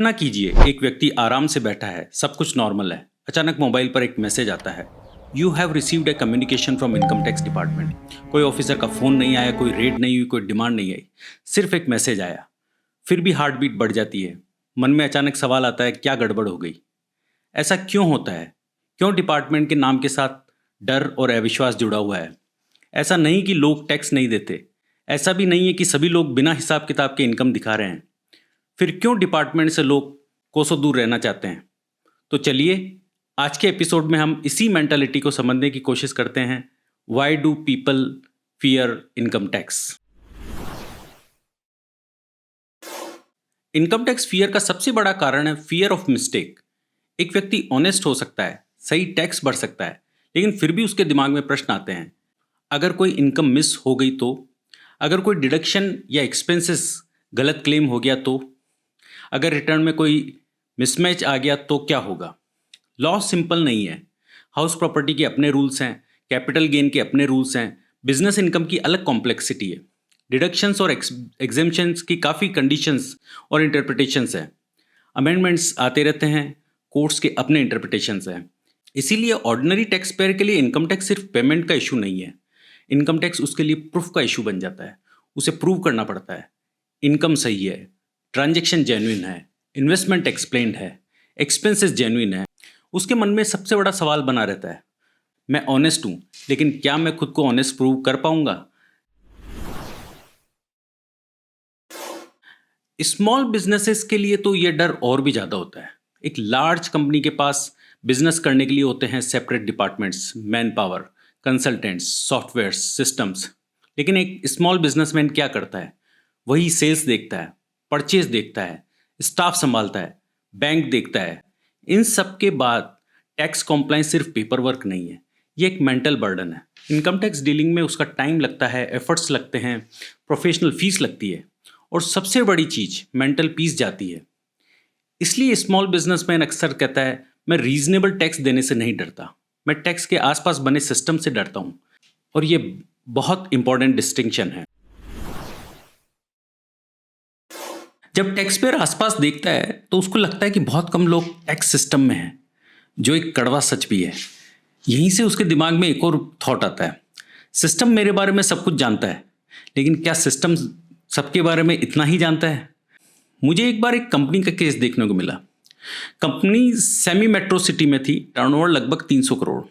ना कीजिए, एक व्यक्ति आराम से बैठा है, सब कुछ नॉर्मल है। अचानक मोबाइल पर एक मैसेज आता है, you have received A communication from income tax department. कोई ऑफिसर का फोन नहीं आया, कोई रेड नहीं हुई, कोई डिमांड नहीं आई, सिर्फ एक मैसेज आया। फिर भी हार्ट बीट बढ़ जाती है। मन में अचानक सवाल आता है, क्या गड़बड़ हो गई? ऐसा क्यों होता है? क्यों डिपार्टमेंट के नाम के साथ डर और अविश्वास जुड़ा हुआ है? ऐसा नहीं कि लोग टैक्स नहीं देते, ऐसा भी नहीं है कि सभी लोग बिना हिसाब किताब के इनकम दिखा रहे हैं। फिर क्यों डिपार्टमेंट से लोग कोसों दूर रहना चाहते हैं? तो चलिए आज के एपिसोड में हम इसी मेंटालिटी को समझने की कोशिश करते हैं। Why do people fear income tax? Income tax fear का सबसे बड़ा कारण है फियर ऑफ मिस्टेक। एक व्यक्ति ऑनेस्ट हो सकता है, सही टैक्स भर सकता है, लेकिन फिर भी उसके दिमाग में प्रश्न आते हैं, अगर कोई इनकम मिस हो गई तो? अगर कोई डिडक्शन या एक्सपेंसेस गलत क्लेम हो गया तो? अगर रिटर्न में कोई मिसमैच आ गया तो क्या होगा? लॉ सिंपल नहीं है। हाउस प्रॉपर्टी के अपने रूल्स हैं, कैपिटल गेन के अपने रूल्स हैं, बिजनेस इनकम की अलग कॉम्प्लेक्सिटी है, डिडक्शंस और एग्जेम्पशंस की काफ़ी कंडीशंस और इंटरप्रिटेशंस हैं, अमेंडमेंट्स आते रहते हैं, कोर्ट्स के अपने इंटरप्रिटेशंस हैं। इसीलिए ऑर्डिनरी टैक्स पेयर के लिए इनकम टैक्स सिर्फ पेमेंट का इशू नहीं है, इनकम टैक्स उसके लिए प्रूफ का इशू बन जाता है। उसे प्रूव करना पड़ता है, इनकम सही है, ट्रांजैक्शन जेन्युइन है, इन्वेस्टमेंट एक्सप्लेन्ड है, एक्सपेंसेस जेन्युइन है। उसके मन में सबसे बड़ा सवाल बना रहता है, मैं ऑनेस्ट हूँ, लेकिन क्या मैं खुद को ऑनेस्ट प्रूव कर पाऊंगा? स्मॉल बिजनेसेस के लिए तो ये डर और भी ज़्यादा होता है। एक लार्ज कंपनी के पास बिजनेस करने के लिए होते हैं separate departments, man power, consultants, softwares, systems. लेकिन एक स्मॉल बिजनेसमैन क्या करता है? वही सेल्स देखता है, परचेज देखता है, स्टाफ संभालता है, बैंक देखता है। इन सब के बाद टैक्स कॉम्प्लाइंस सिर्फ पेपर वर्क नहीं है, ये एक मेंटल बर्डन है। इनकम टैक्स डीलिंग में उसका टाइम लगता है, एफर्ट्स लगते हैं, प्रोफेशनल फीस लगती है, और सबसे बड़ी चीज़ मेंटल पीस जाती है। इसलिए स्मॉल बिजनेसमैन अक्सर कहता है, मैं रीजनेबल टैक्स देने से नहीं डरता, मैं टैक्स के आसपास बने सिस्टम से डरता हूँ। और ये बहुत इंपॉर्टेंट डिस्टिंक्शन है। जब टैक्स पेयर आसपास देखता है तो उसको लगता है कि बहुत कम लोग टैक्स सिस्टम में हैं, जो एक कड़वा सच भी है। यहीं से उसके दिमाग में एक और थॉट आता है, सिस्टम मेरे बारे में सब कुछ जानता है, लेकिन क्या सिस्टम सबके बारे में इतना ही जानता है? मुझे एक बार एक कंपनी का केस देखने को मिला। कंपनी सेमी मेट्रो सिटी में थी, टर्नओवर लगभग 300 करोड़।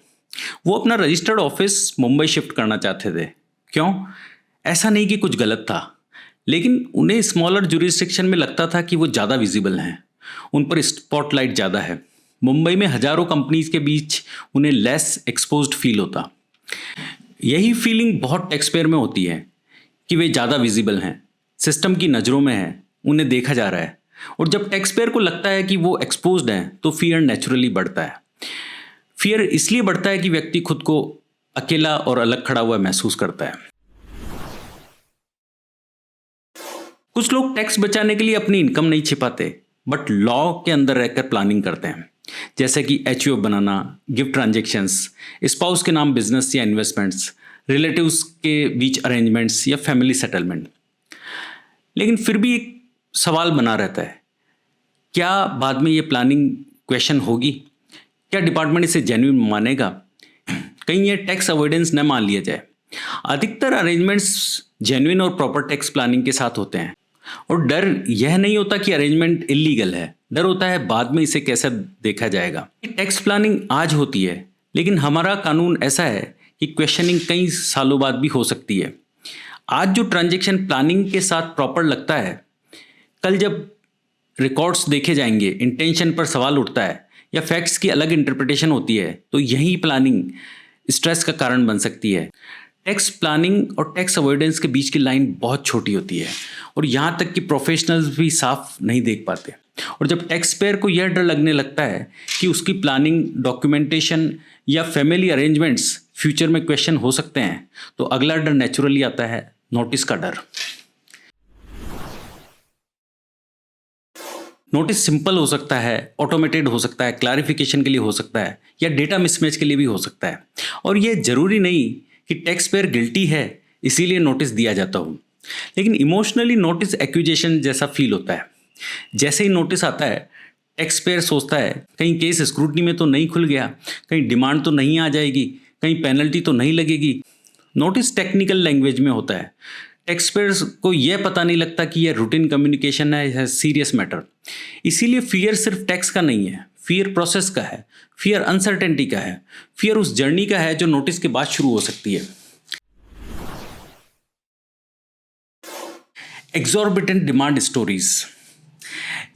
वो अपना रजिस्टर्ड ऑफिस मुंबई शिफ्ट करना चाहते थे। क्यों? ऐसा नहीं कि कुछ गलत था, लेकिन उन्हें स्मॉलर जुरिस्डिक्शन में लगता था कि वो ज़्यादा विजिबल हैं, उन पर स्पॉटलाइट ज़्यादा है। मुंबई में हजारों कंपनीज के बीच उन्हें लेस एक्सपोज्ड फील होता। यही फीलिंग बहुत टैक्स पेयर में होती है कि वे ज़्यादा विजिबल हैं, सिस्टम की नज़रों में हैं, उन्हें देखा जा रहा है। और जब टैक्स पेयर को लगता है कि वो एक्सपोज्ड हैं तो फियर नेचुरली बढ़ता है। फियर इसलिए बढ़ता है कि व्यक्ति खुद को अकेला और अलग खड़ा हुआ महसूस करता है। कुछ लोग टैक्स बचाने के लिए अपनी इनकम नहीं छिपाते, बट लॉ के अंदर रहकर प्लानिंग करते हैं, जैसे कि एचयूएफ बनाना, गिफ्ट ट्रांजेक्शंस, स्पाउस के नाम बिजनेस या इन्वेस्टमेंट्स, रिलेटिव्स के बीच अरेंजमेंट्स या फैमिली सेटलमेंट। लेकिन फिर भी एक सवाल बना रहता है, क्या बाद में ये प्लानिंग क्वेश्चन होगी? क्या डिपार्टमेंट इसे जेन्युइन मानेगा? कहीं ये टैक्स अवॉइडेंस न मान लिया जाए। अधिकतर अरेंजमेंट्स जेन्युइन और प्रॉपर टैक्स प्लानिंग के साथ होते हैं, और डर यह नहीं होता कि अरेंजमेंट इलीगल है, डर होता है बाद में इसे कैसे देखा जाएगा। टैक्स प्लानिंग आज होती है, लेकिन हमारा कानून ऐसा है कि क्वेश्चनिंग कई सालों बाद भी हो सकती है। आज जो ट्रांजैक्शन प्लानिंग के साथ प्रॉपर लगता है, कल जब रिकॉर्ड्स देखे जाएंगे, इंटेंशन पर सवाल उठता है या फैक्ट्स की अलग इंटरप्रिटेशन होती है, तो यही प्लानिंग स्ट्रेस का कारण बन सकती है। टैक्स प्लानिंग और टैक्स अवॉइडेंस के बीच की लाइन बहुत छोटी होती है, और यहाँ तक कि प्रोफेशनल्स भी साफ नहीं देख पाते। और जब टैक्स पेयर को यह डर लगने लगता है कि उसकी प्लानिंग, डॉक्यूमेंटेशन या फैमिली अरेंजमेंट्स फ्यूचर में क्वेश्चन हो सकते हैं, तो अगला डर नेचुरली आता है, नोटिस का डर। नोटिस सिंपल हो सकता है, ऑटोमेटेड हो सकता है, क्लैरिफिकेशन के लिए हो सकता है, या डेटा मिसमैच के लिए भी हो सकता है। और यह जरूरी नहीं कि टैक्स पेयर गिल्टी है इसीलिए नोटिस दिया जाता हो, लेकिन इमोशनली नोटिस एक्यूजेशन जैसा फील होता है। जैसे ही नोटिस आता है, टैक्स पेयर सोचता है कहीं केस स्क्रूटनी में तो नहीं खुल गया, कहीं डिमांड तो नहीं आ जाएगी, कहीं पेनल्टी तो नहीं लगेगी। नोटिस टेक्निकल लैंग्वेज में होता है। टैक्स पेयर्स को यह पता नहीं लगता कि यह रूटीन कम्युनिकेशन है या सीरियस मैटर। इसीलिए फियर सिर्फ टैक्स का नहीं है, फियर प्रोसेस का है, फियर अनसर्टेनिटी का है, फियर उस जर्नी का है जो नोटिस के बाद शुरू हो सकती है। एग्जॉर्बिटेंट डिमांड स्टोरीज,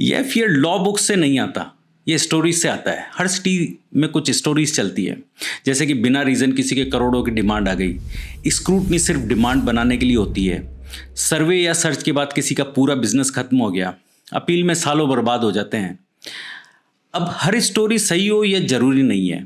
यह फियर लॉ बुक से नहीं आता, ये स्टोरीज से आता है। हर सिटी में कुछ स्टोरीज चलती है, जैसे कि बिना रीज़न किसी के करोड़ों की डिमांड आ गई। स्क्रूटनी सिर्फ डिमांड बनाने के लिए होती है। सर्वे या सर्च के बाद किसी का पूरा बिजनेस खत्म हो गया, अपील में सालों बर्बाद हो जाते हैं। अब हर स्टोरी सही हो यह जरूरी नहीं है,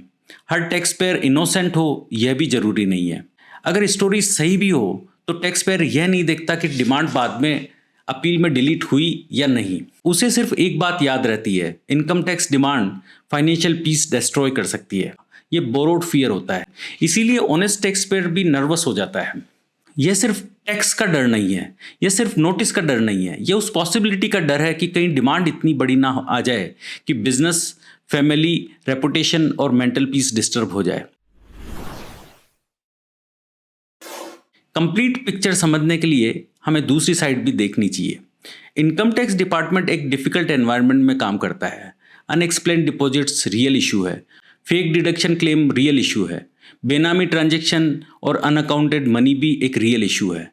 हर टैक्स पेयर इनोसेंट हो यह भी जरूरी नहीं है। अगर स्टोरी सही भी हो तो टैक्स पेयर यह नहीं देखता कि डिमांड बाद में अपील में डिलीट हुई या नहीं। उसे सिर्फ एक बात याद रहती है, income tax demand financial peace destroy कर सकती है। ये बोरोड फियर होता है, इसीलिए ऑनेस्ट टैक्स पेयर भी नर्वस हो जाता है। यह सिर्फ टैक्स का डर नहीं है, यह सिर्फ नोटिस का डर नहीं है, यह उस पॉसिबिलिटी का डर है कि कहीं डिमांड इतनी बड़ी ना आ जाए कि बिजनेस, फैमिली, रेपुटेशन और मेंटल पीस डिस्टर्ब हो जाए। कंप्लीट पिक्चर समझने के लिए हमें दूसरी साइड भी देखनी चाहिए। इनकम टैक्स डिपार्टमेंट एक डिफिकल्ट एनवायरनमेंट में काम करता है। अनएक्सप्लेन्ड डिपॉजिट्स रियल इशू है, fake deduction claim real issue है, बेनामी ट्रांजैक्शन और अनअकाउंटेड मनी भी एक रियल इशू है।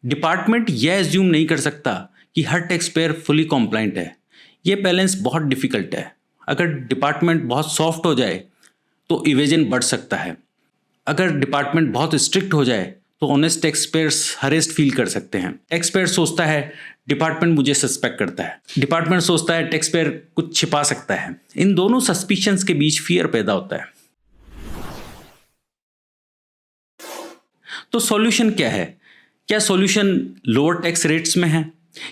डिपार्टमेंट यह एज्यूम नहीं कर सकता कि हर टैक्स पेयर फुली कॉम्प्लाइंट है। यह बैलेंस बहुत डिफिकल्ट है। अगर डिपार्टमेंट बहुत सॉफ्ट हो जाए तो इवेजन बढ़ सकता है। अगर डिपार्टमेंट बहुत स्ट्रिक्ट हो जाए तो ऑनेस्ट टैक्स पेयर्स हरेस्ट फील कर सकते हैं। टैक्स पेयर सोचता है डिपार्टमेंट मुझे सस्पेक्ट करता है, डिपार्टमेंट सोचता है टैक्स पेयर कुछ छिपा सकता है। इन दोनों सस्पिशंस के बीच फियर पैदा होता है। तो सॉल्यूशन क्या है? क्या सॉल्यूशन लोअर टैक्स रेट्स में है?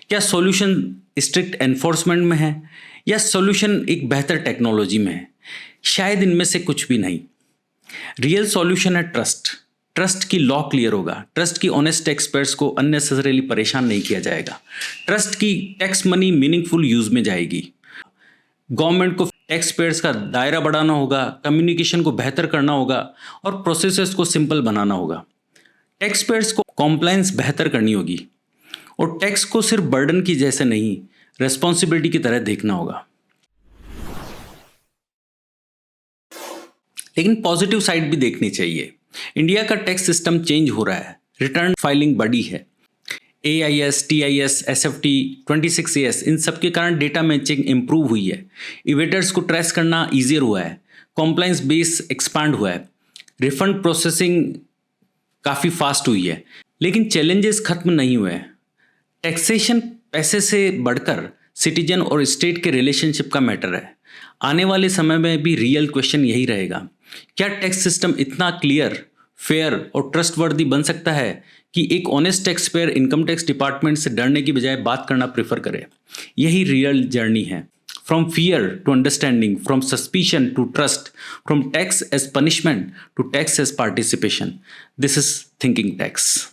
क्या सॉल्यूशन स्ट्रिक्ट एनफोर्समेंट में है? या सॉल्यूशन एक बेहतर टेक्नोलॉजी में है? शायद इनमें से कुछ भी नहीं। रियल सॉल्यूशन है ट्रस्ट। ट्रस्ट की लॉ क्लियर होगा, ट्रस्ट की ऑनेस्ट टैक्स पेयर्स को अननेसेसरीली परेशान नहीं किया जाएगा, ट्रस्ट की टैक्स मनी मीनिंगफुल यूज में जाएगी। गवर्नमेंट को टैक्स पेयर्स का दायरा बढ़ाना होगा, कम्युनिकेशन को बेहतर करना होगा और प्रोसेसेस को सिंपल बनाना होगा। टैक्स पेयर्स को कॉम्प्लायंस बेहतर करनी होगी और टैक्स को सिर्फ बर्डन की जैसे नहीं, रेस्पॉन्सिबिलिटी की तरह देखना होगा। लेकिन पॉजिटिव साइड भी देखनी चाहिए। इंडिया का टैक्स सिस्टम चेंज हो रहा है, रिटर्न फाइलिंग बढ़ी है, AIS, TIS, SFT, 26AS इन सब के कारण डेटा मैचिंग इंप्रूव हुई है, इवेटर्स को ट्रेस करना ईजियर हुआ है, कॉम्प्लायंस बेस एक्सपांड हुआ है, रिफंड प्रोसेसिंग काफ़ी फास्ट हुई है। लेकिन चैलेंजेस खत्म नहीं हुए हैं। टैक्सेशन पैसे से बढ़कर सिटीजन और स्टेट के रिलेशनशिप का मैटर है। आने वाले समय में भी रियल क्वेश्चन यही रहेगा, क्या टैक्स सिस्टम इतना क्लियर, फेयर और ट्रस्टवर्दी बन सकता है कि एक honest tax payer income tax department से डरने की बजाय बात करना प्रेफर करे? यही रियल जर्नी है, from fear to understanding, from suspicion to trust, from tax as punishment to tax as participation. This is thinking tax.